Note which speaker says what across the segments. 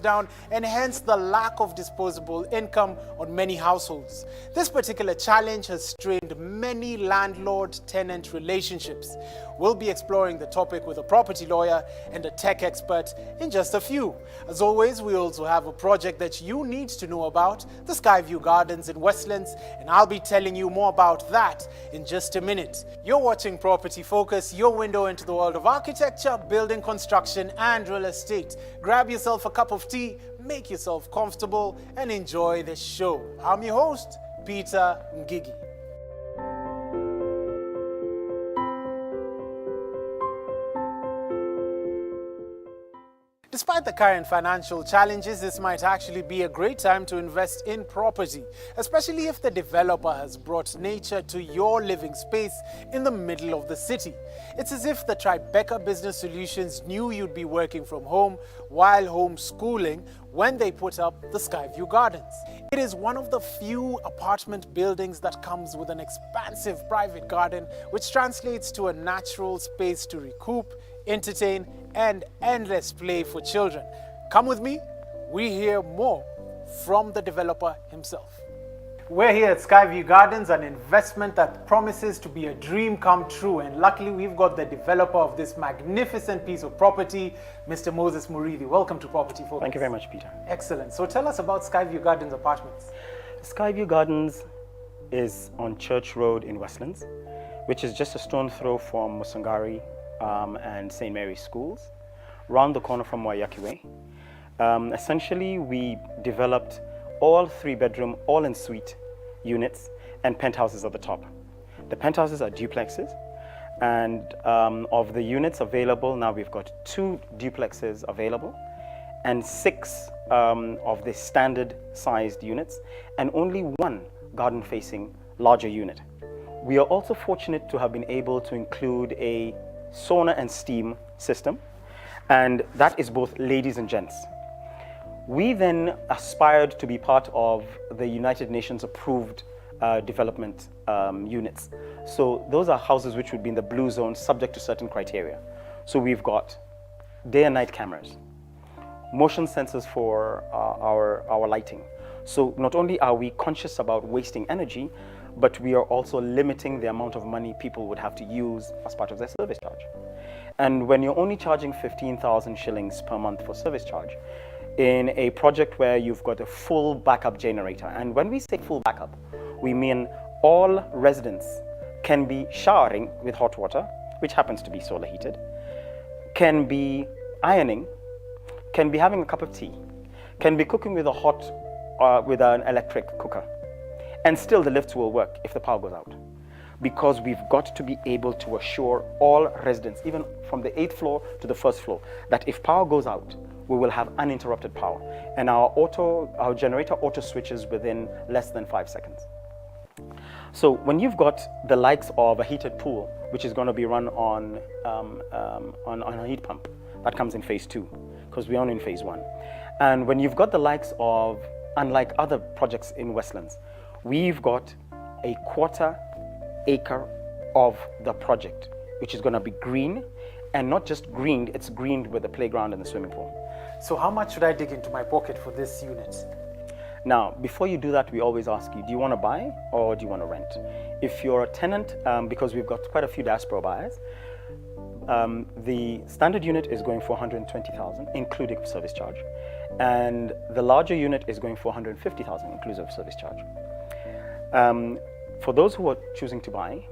Speaker 1: down, and hence the lack of disposable income on many households. This particular challenge has strained many landlord-tenant relationships. We'll be exploring the topic with a property lawyer and a tech expert in just a few. As always, we also have a project that you need to know about, the Skyview Gardens in Westlands, and I'll be telling you more about that in just a minute. You're watching Property Focus, your window into the world of architecture, building construction, and real estate. Grab yourself a cup of tea, make yourself comfortable, and enjoy the show. I'm your host, Peter Ngigi. Despite the current financial challenges, this might actually be a great time to invest in property, especially if the developer has brought nature to your living space in the middle of the city. It's as if the Tribeca Business Solutions knew you'd be working from home while homeschooling when they put up the Skyview Gardens. It is one of the few apartment buildings that comes with an expansive private garden, which translates to a natural space to recoup, entertain, and endless play for children. Come with me, we hear more from the developer himself. We're here at Skyview Gardens, an investment that promises to be a dream come true, and luckily we've got the developer of this magnificent piece of property, Mr. Moses Murithi. Welcome to Property Focus.
Speaker 2: Thank you very much, Peter.
Speaker 1: Excellent. So tell us about Skyview Gardens Apartments.
Speaker 2: Skyview Gardens is on Church Road in Westlands, which is just a stone throw from Musangari and St. Mary's schools, round the corner from Waiyaki Way. Essentially, we developed all 3-bedroom, all-in-suite units and penthouses at the top. The penthouses are duplexes, and of the units available, now we've got 2 duplexes available and 6 of the standard-sized units, and only 1 garden-facing larger unit. We are also fortunate to have been able to include a sauna and steam system, and that is both ladies and gents. We then aspired to be part of the United Nations approved development units. So those are houses which would be in the blue zone, subject to certain criteria. So we've got day and night cameras, motion sensors for our lighting. So not only are we conscious about wasting energy, but we are also limiting the amount of money people would have to use as part of their service charge. And when you're only charging 15,000 shillings per month for service charge, in a project where you've got a full backup generator, and when we say full backup, we mean all residents can be showering with hot water, which happens to be solar heated, can be ironing, can be having a cup of tea, can be cooking with with an electric cooker, and still the lifts will work if the power goes out. Because we've got to be able to assure all residents, even from the 8th floor to the 1st floor, that if power goes out, we will have uninterrupted power. And our generator auto switches within less than 5 seconds. So when you've got the likes of a heated pool, which is going to be run on a heat pump, that comes in phase 2, because we're only in phase 1. And when you've got the likes of, unlike other projects in Westlands, we've got a 1/4 acre of the project, which is going to be green, and not just greened, it's greened with the playground and the swimming pool.
Speaker 1: So how much should I dig into my pocket for this unit?
Speaker 2: Now, before you do that, we always ask you, do you want to buy or do you want to rent? If you're a tenant, because we've got quite a few diaspora buyers, the standard unit is going for 120,000, including service charge. And the larger unit is going for 150,000, inclusive of service charge. For those who are choosing to buy,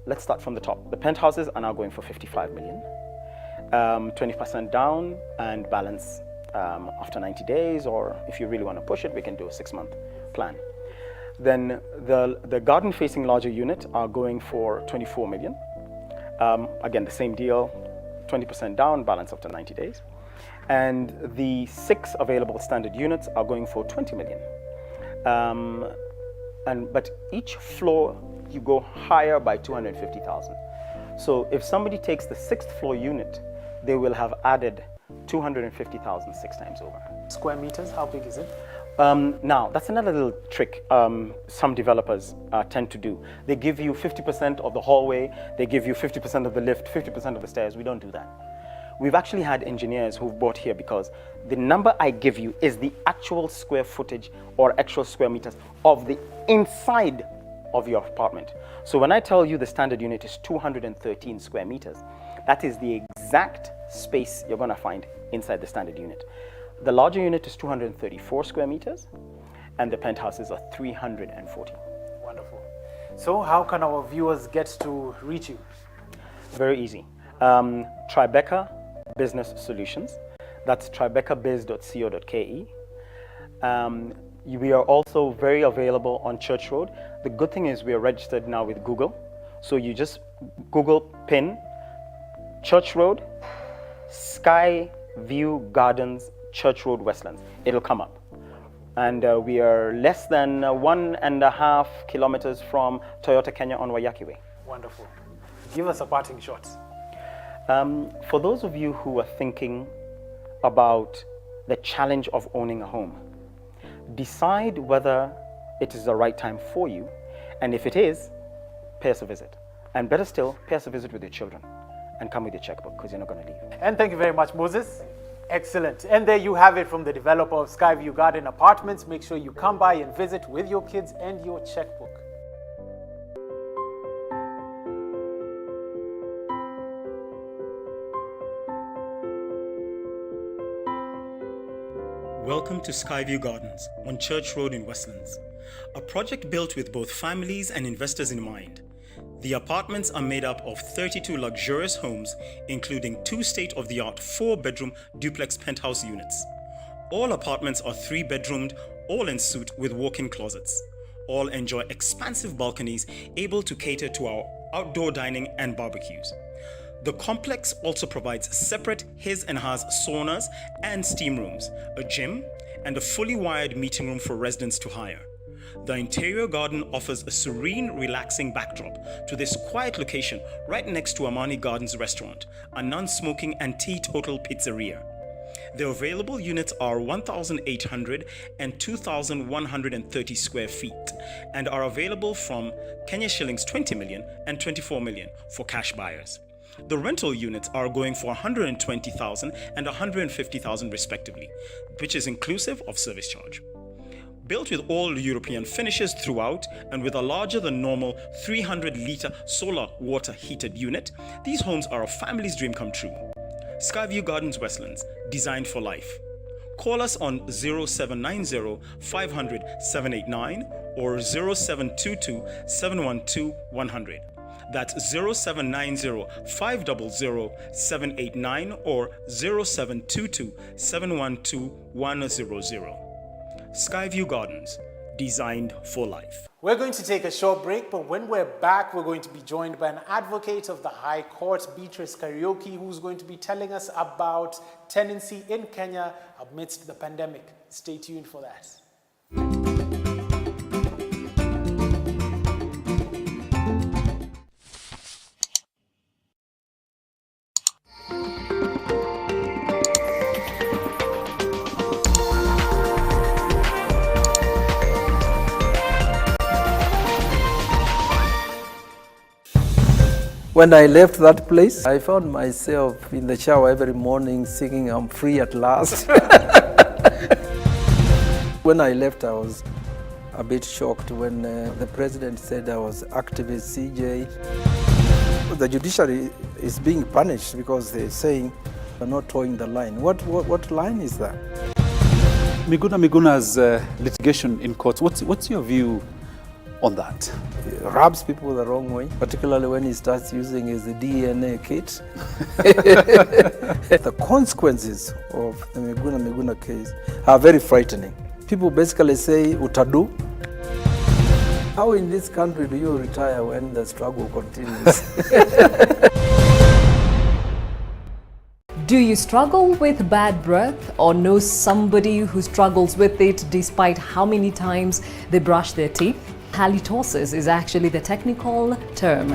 Speaker 2: let's start from the top. The penthouses are now going for 55 million, 20% down and balance after 90 days, or if you really want to push it, we can do a 6-month plan. Then the garden-facing larger unit are going for 24 million. Again, the same deal, 20% down, balance after 90 days. And the 6 available standard units are going for 20 million. But each floor, you go higher by 250,000. So if somebody takes the 6th floor unit, they will have added 250,000 6 times over.
Speaker 1: Square meters, how big is it?
Speaker 2: Now, that's another little trick some developers tend to do. They give you 50% of the hallway, they give you 50% of the lift, 50% of the stairs. We don't do that. We've actually had engineers who've bought here because the number I give you is the actual square footage or actual square meters of the inside of your apartment. So when I tell you the standard unit is 213 square meters, that is the exact space you're going to find inside the standard unit. The larger unit is 234 square meters, and the penthouses are 340.
Speaker 1: Wonderful. So how can our viewers get to reach you?
Speaker 2: Very easy. Tribeca Business Solutions. That's tribecabiz.co.ke. We are also very available on Church Road. The good thing is we are registered now with Google. So you just Google pin Church Road, Skyview Gardens, Church Road, Westlands. It'll come up. And we are less than 1.5 kilometers from Toyota Kenya on Waiyaki Way.
Speaker 1: Wonderful. Give us a parting shot.
Speaker 2: For those of you who are thinking about the challenge of owning a home, decide whether it is the right time for you, and if it is, pay us a visit. And better still, pay us a visit with your children and come with your checkbook because you're not going to leave.
Speaker 1: And thank you very much, Moses. Excellent. And there you have it from the developer of Skyview Garden Apartments. Make sure you come by and visit with your kids and your checkbook.
Speaker 3: Welcome to Skyview Gardens on Church Road in Westlands, a project built with both families and investors in mind. The apartments are made up of 32 luxurious homes, including 2 state-of-the-art 4-bedroom duplex penthouse units. All apartments are 3-bedroomed, all en suite with walk-in closets. All enjoy expansive balconies able to cater to our outdoor dining and barbecues. The complex also provides separate his and hers saunas and steam rooms, a gym, and a fully wired meeting room for residents to hire. The interior garden offers a serene, relaxing backdrop to this quiet location right next to Amani Gardens restaurant, a non-smoking and teetotal pizzeria. The available units are 1,800 and 2,130 square feet and are available from Kenya shillings 20 million and 24 million for cash buyers. The rental units are going for 120,000 and 150,000 respectively, which is inclusive of service charge. Built with all European finishes throughout and with a larger than normal 300-litre solar water heated unit, these homes are a family's dream come true. Skyview Gardens Westlands, designed for life. Call us on 0790 500 789 or 0722 712 100. That's 0790 500 789 or 0722 712 100. Skyview Gardens, designed for life.
Speaker 1: We're going to take a short break, but when we're back, we're going to be joined by an advocate of the High Court, Beatrice Karaoke, who's going to be telling us about tenancy in Kenya amidst the pandemic. Stay tuned for that.
Speaker 4: When I left that place, I found myself in the shower every morning singing, "I'm free at last." When I left, I was a bit shocked when the president said I was activist CJ. The judiciary is being punished because they're saying they're not towing the line. What line is that?
Speaker 5: Miguna's litigation in court, what's your view on that?
Speaker 4: It rubs people the wrong way, particularly when he starts using his DNA kit. The consequences of the Miguna case are very frightening. People basically say, "Utadu." How in this country do you retire when the struggle continues?
Speaker 6: Do you struggle with bad breath or know somebody who struggles with it despite how many times they brush their teeth? Halitosis is actually the technical term.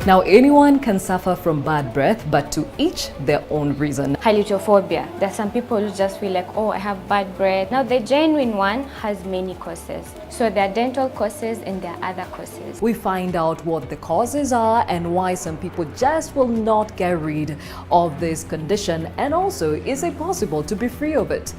Speaker 6: Now, anyone can suffer from bad breath, but to each their own reason.
Speaker 7: Halitophobia. There are some people who just feel like, oh, I have bad breath. Now, the genuine one has many causes. So there are dental causes and there are other causes.
Speaker 6: We find out what the causes are and why some people just will not get rid of this condition, and also, is it possible to be free of it?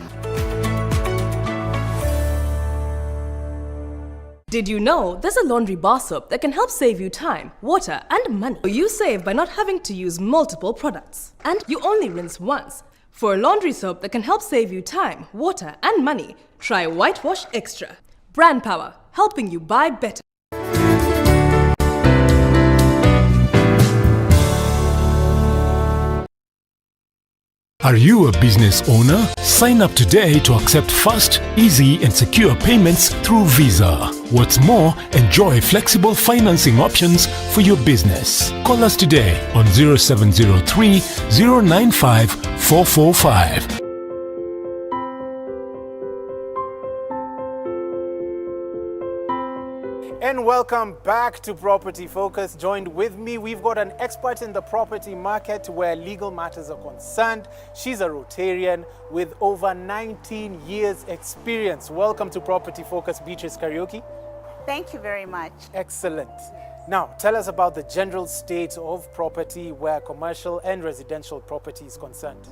Speaker 8: Did you know there's a laundry bar soap that can help save you time, water, and money? You save by not having to use multiple products. And you only rinse once. For a laundry soap that can help save you time, water, and money, try Whitewash Extra. Brand power, helping you buy better.
Speaker 9: Are you a business owner? Sign up today to accept fast, easy, and secure payments through Visa. What's more, enjoy flexible financing options for your business. Call us today on 0703 095 445.
Speaker 1: And welcome back to Property Focus. Joined with me, we've got an expert in the property market where legal matters are concerned. She's a Rotarian with over 19 years experience. Welcome to Property Focus, Beatrice Karaoke.
Speaker 10: Thank you very much.
Speaker 1: Excellent. Now, tell us about the general state of property where commercial and residential property is concerned.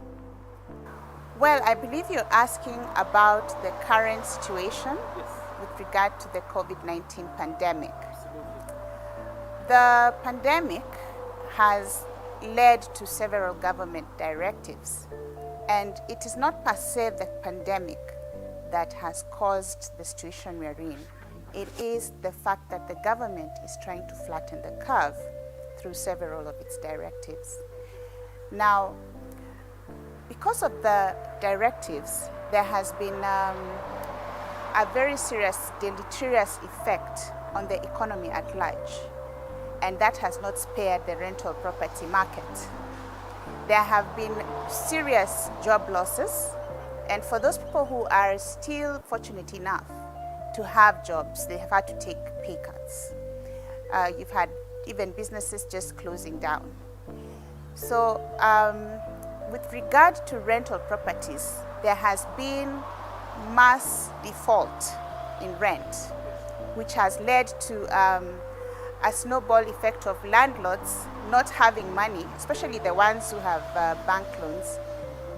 Speaker 10: Well, I believe you're asking about the current situation with regard to the COVID-19 pandemic. The pandemic has led to several government directives, and it is not per se the pandemic that has caused the situation we're in. It is the fact that the government is trying to flatten the curve through several of its directives. Now, because of the directives, there has been a very serious deleterious effect on the economy at large, and that has not spared the rental property market. There have been serious job losses, and for those people who are still fortunate enough to have jobs, they have had to take pay cuts. You've had even businesses just closing down. So with regard to rental properties, there has been mass default in rent, which has led to a snowball effect of landlords not having money, especially the ones who have bank loans.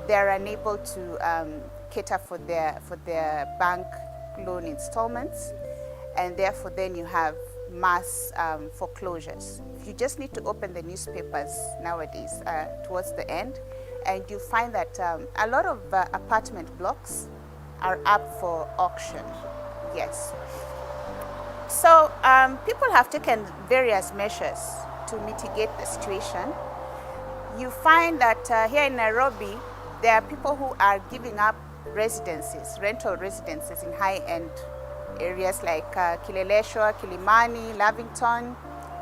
Speaker 10: They're unable to cater for their bank loan installments, and therefore then you have mass foreclosures. You just need to open the newspapers nowadays towards the end, and you find that a lot of apartment blocks are up for auction. Yes. So people have taken various measures to mitigate the situation. You find that here in Nairobi, there are people who are giving up residences, rental residences in high-end areas like Kileleshwa, Kilimani, Lavington,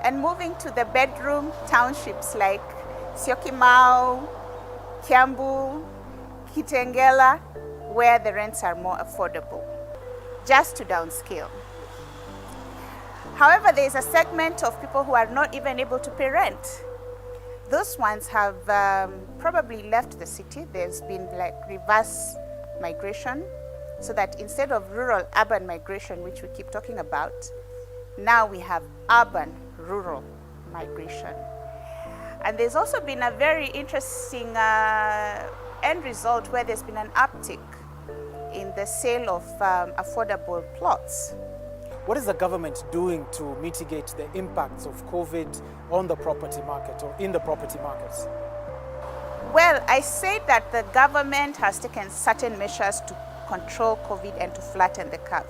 Speaker 10: and moving to the bedroom townships like Syokimau, Kiambu, Kitengela, where the rents are more affordable, just to downscale. However, there is a segment of people who are not even able to pay rent. Those ones have probably left the city. There's been like reverse migration, so that instead of rural-urban migration, which we keep talking about, now we have urban-rural migration. And there's also been a very interesting end result where there's been an uptick in the sale of affordable plots.
Speaker 1: What is the government doing to mitigate the impacts of COVID on the property market or in the property markets?
Speaker 10: Well, I say that the government has taken certain measures to control COVID and to flatten the curve.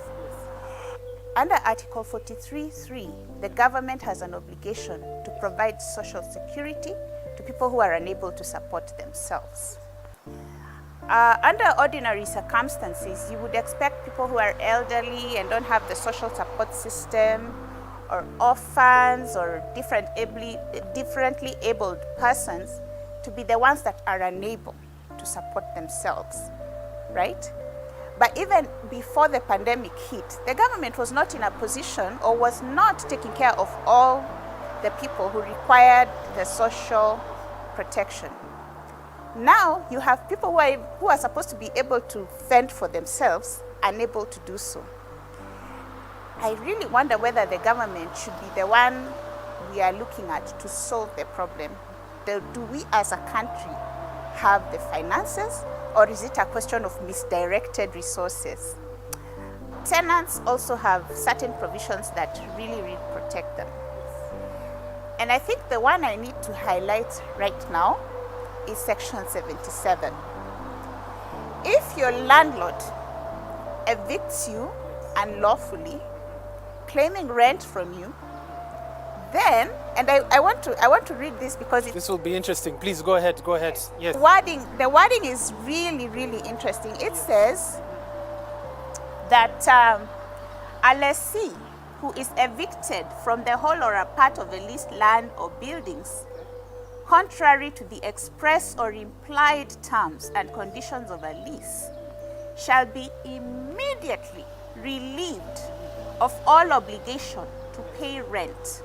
Speaker 10: Under Article 43.3, the government has an obligation to provide social security to people who are unable to support themselves. Under ordinary circumstances, you would expect people who are elderly and don't have the social support system, or orphans, or differently abled persons to be the ones that are unable to support themselves, right? But even before the pandemic hit, the government was not in a position or was not taking care of all the people who required the social protection. Now you have people who are supposed to be able to fend for themselves, unable to do so. I really wonder whether the government should be the one we are looking at to solve the problem. Do we as a country have the finances, or is it a question of misdirected resources? Tenants also have certain provisions that really protect them. And I think the one I need to highlight right now is Section 77. If your landlord evicts you unlawfully, claiming rent from you, then, and I want to read this because
Speaker 1: This will be interesting. Please go ahead. Yes.
Speaker 10: The wording is really interesting. It says that a lessee who is evicted from the whole or a part of a leased land or buildings, contrary to the express or implied terms and conditions of a lease, shall be immediately relieved of all obligation to pay rent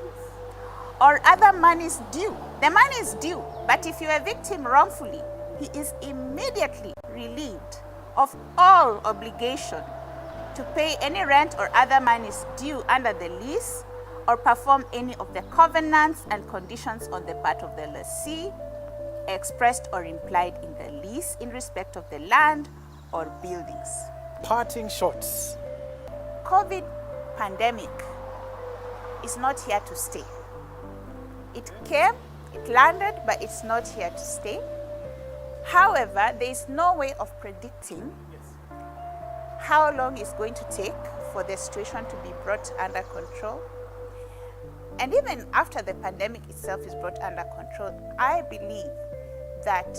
Speaker 10: or other monies due. The money is due, but if you evict him wrongfully, he is immediately relieved of all obligation to pay any rent or other monies due under the lease or perform any of the covenants and conditions on the part of the lessee, expressed or implied in the lease in respect of the land or buildings.
Speaker 1: Parting shots.
Speaker 10: COVID pandemic is not here to stay. It came, it landed, but it's not here to stay. However, there is no way of predicting how long it's going to take for the situation to be brought under control. And even after the pandemic itself is brought under control, I believe that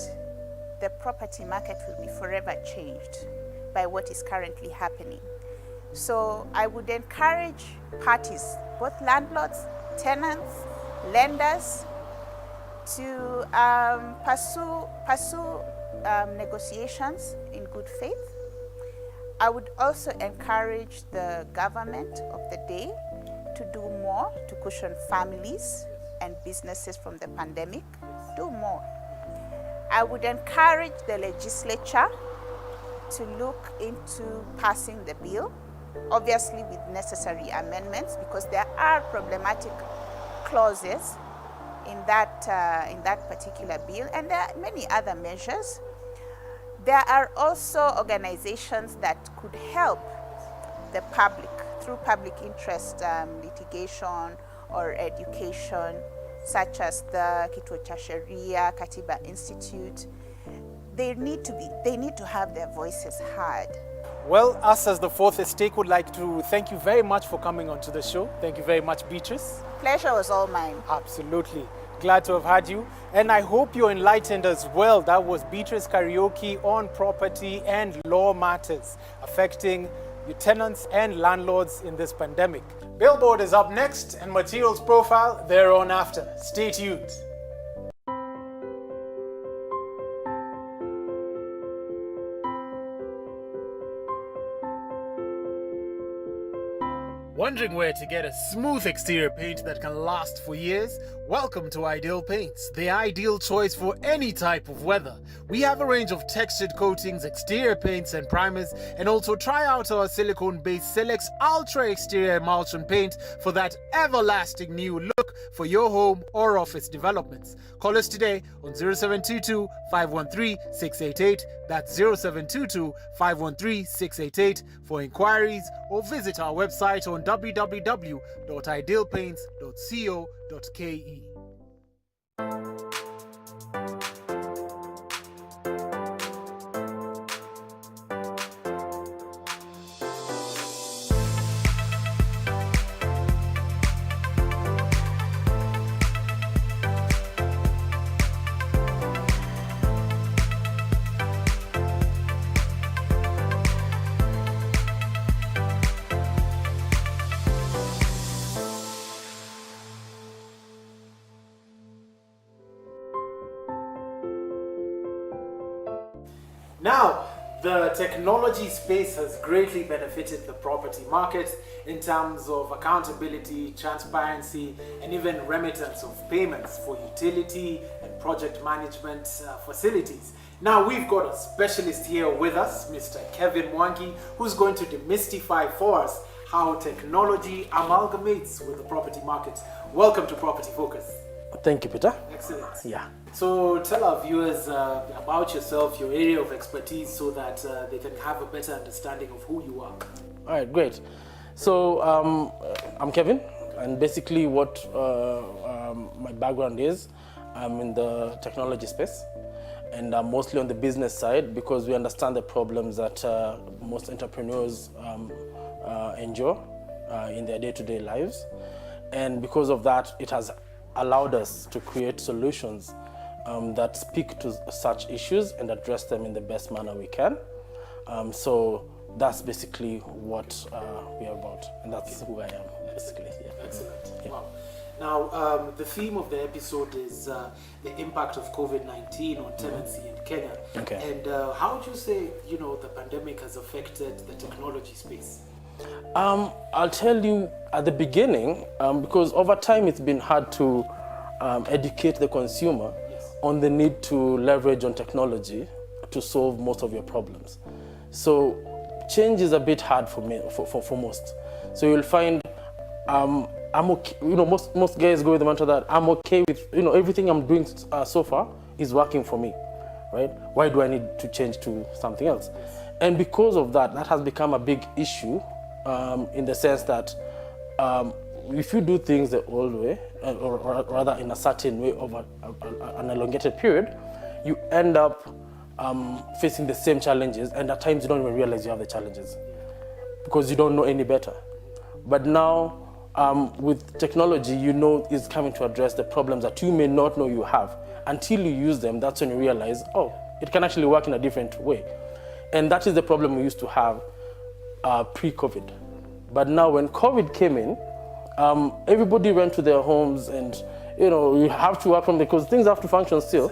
Speaker 10: the property market will be forever changed by what is currently happening. So I would encourage parties, both landlords, tenants, lenders, to pursue negotiations in good faith. I would also encourage the government of the day to do more to cushion families and businesses from the pandemic. Do more. I would encourage the legislature to look into passing the bill, obviously with necessary amendments, because there are problematic clauses in that particular bill, and there are many other measures. There are also organizations that could help the public through public interest litigation or education, such as the Kituo cha Sheria, Katiba Institute. They need to have their voices heard.
Speaker 1: Well, us as the Fourth Estate would like to thank you very much for coming onto the show. Thank you very much, Beatrice.
Speaker 10: Pleasure was all mine.
Speaker 1: Absolutely. Glad to have had you. And I hope you're enlightened as well. That was Beatrice Karaoke on property and law matters affecting your tenants and landlords in this pandemic. Billboard is up next and Materials Profile thereon after. Stay tuned. Wondering where to get a smooth exterior paint that can last for years? Welcome to Ideal Paints, the ideal choice for any type of weather. We have a range of textured coatings, exterior paints and primers, and also try out our silicone-based Selex Ultra Exterior Emulsion Paint for that everlasting new look for your home or office developments. Call us today on 0722 513 688. That's 0722 513 688 for inquiries, or visit our website on www.idealpaints.co.ke. Now, The technology space has greatly benefited the property market in terms of accountability, transparency, and even remittance of payments for utility and project management facilities. Now we've got a specialist here with us, Mr. Kevin Mwangi, who's going to demystify for us how technology amalgamates with the property market. Welcome to Property Focus.
Speaker 11: Thank you, Peter.
Speaker 1: Excellent.
Speaker 11: Yeah.
Speaker 1: So tell our viewers about yourself, your area of expertise, so that they can have a better understanding of who you are.
Speaker 11: All right, great. So I'm Kevin, and basically what my background is, I'm in the technology space, and I'm mostly on the business side because we understand the problems that most entrepreneurs endure in their day-to-day lives. And because of that, it has allowed us to create solutions that speak to such issues and address them in the best manner we can. So that's basically what we are about, and that's who I am, basically. Yeah.
Speaker 1: Excellent.
Speaker 11: Yeah.
Speaker 1: Wow. Now, the theme of the episode is the impact of COVID-19 on tenancy in Kenya.
Speaker 11: Okay.
Speaker 1: And how would you say, the pandemic has affected the technology space?
Speaker 11: I'll tell you at the beginning, because over time it's been hard to educate the consumer on the need to leverage on technology to solve most of your problems. So change is a bit hard for me, for most. So you'll find I'm okay. Most guys go with the mantra that I'm okay with everything I'm doing so far is working for me, right? Why do I need to change to something else? And because of that, that has become a big issue. In the sense that if you do things the old way, or rather in a certain way over an elongated period, you end up facing the same challenges, and at times you don't even realize you have the challenges because you don't know any better. But now, with technology, it's coming to address the problems that you may not know you have. Until you use them, that's when you realize, oh, it can actually work in a different way. And that is the problem we used to have pre-COVID. But now when COVID came in, everybody went to their homes, and you have to work from there because things have to function still.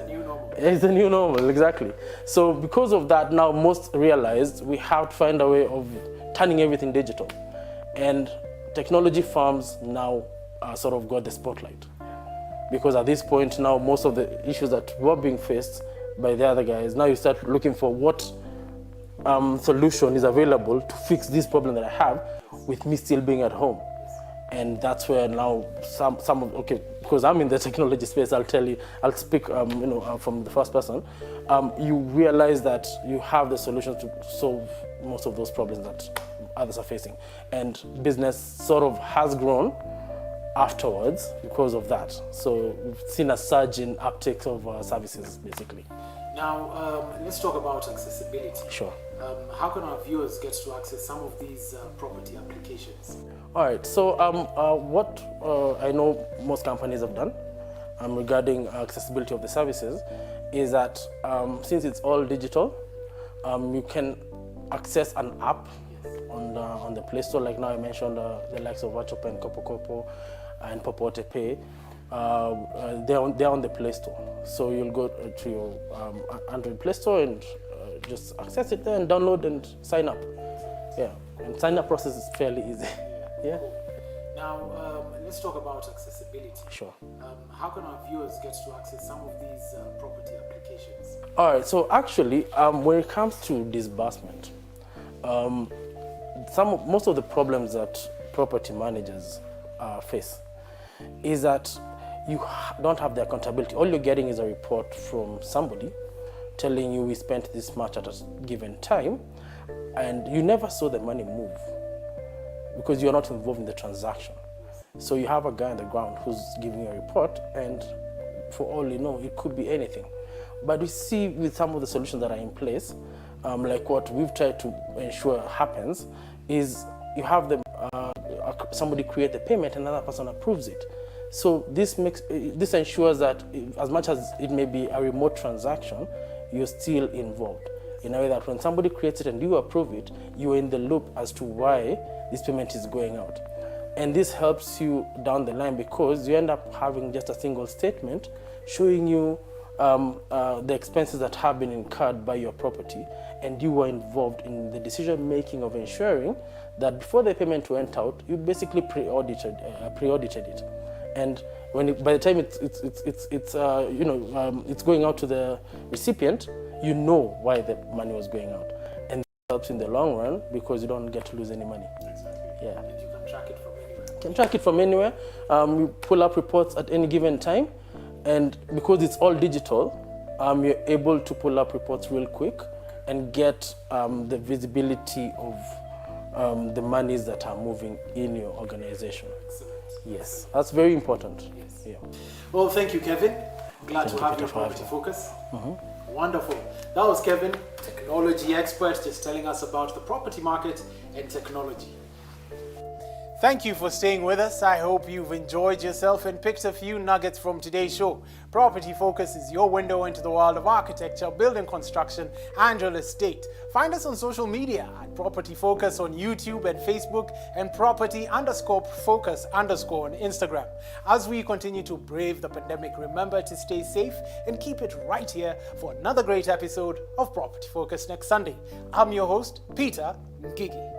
Speaker 11: It's a new normal, exactly. So because of that, now most realized we have to find a way of turning everything digital. And technology firms now sort of got the spotlight. Because at this point now, most of the issues that were being faced by the other guys, now you start looking for what solution is available to fix this problem that I have with me still being at home. And that's where now because I'm in the technology space, I'll tell you, I'll speak from the first person. You realize that you have the solutions to solve most of those problems that others are facing. And business sort of has grown afterwards because of that. So we've seen a surge in uptake of services, basically.
Speaker 1: Now, let's talk about accessibility.
Speaker 11: Sure.
Speaker 1: How can our viewers get to access some of these property applications?
Speaker 11: All right, so what I know most companies have done regarding accessibility of the services is that since it's all digital, you can access an app on the Play Store. Like now I mentioned the likes of WhatsApp and Kopo and Popote Pay. They're on the Play Store. So you'll go to your Android Play Store and just access it there and download and sign up. Yeah, and sign up process is fairly easy. Yeah.
Speaker 1: Now, let's talk about accessibility.
Speaker 11: Sure.
Speaker 1: How can our viewers get to access some of these property applications?
Speaker 11: All right, so actually, when it comes to disbursement, most of the problems that property managers face is that you don't have the accountability. All you're getting is a report from somebody telling you we spent this much at a given time, and you never saw the money move because you're not involved in the transaction. So you have a guy on the ground who's giving you a report, and for all you know, it could be anything. But we see with some of the solutions that are in place, like what we've tried to ensure happens, is you have them, somebody create the payment, another person approves it. So this ensures that as much as it may be a remote transaction, you're still involved in a way that when somebody creates it and you approve it, you're in the loop as to why this payment is going out. And this helps you down the line because you end up having just a single statement showing you the expenses that have been incurred by your property, and you were involved in the decision making of ensuring that before the payment went out, you basically pre-audited it, and by the time it's going out to the recipient, you know why the money was going out, and that helps in the long run because you don't get to lose any money.
Speaker 1: Exactly.
Speaker 11: Yeah.
Speaker 1: And you can track it from anywhere.
Speaker 11: You can track it from anywhere. You pull up reports at any given time, and because it's all digital, you're able to pull up reports real quick and get the visibility of the monies that are moving in your organization.
Speaker 1: Excellent.
Speaker 11: Yes, that's very important.
Speaker 1: Yes.
Speaker 11: Yeah.
Speaker 1: Well, thank you, Kevin. Glad
Speaker 11: Thank
Speaker 1: to
Speaker 11: you,
Speaker 1: have you
Speaker 11: Peter,
Speaker 1: on
Speaker 11: for having
Speaker 1: Property
Speaker 11: me.
Speaker 1: Focus. Wonderful. That was Kevin, technology expert, just telling us about the property market and technology. Thank you for staying with us. I hope you've enjoyed yourself and picked a few nuggets from today's show. Property Focus is your window into the world of architecture, building construction, and real estate. Find us on social media at Property Focus on YouTube and Facebook, and Property_Focus_ on Instagram. As we continue to brave the pandemic, remember to stay safe and keep it right here for another great episode of Property Focus next Sunday. I'm your host, Peter Ngigi.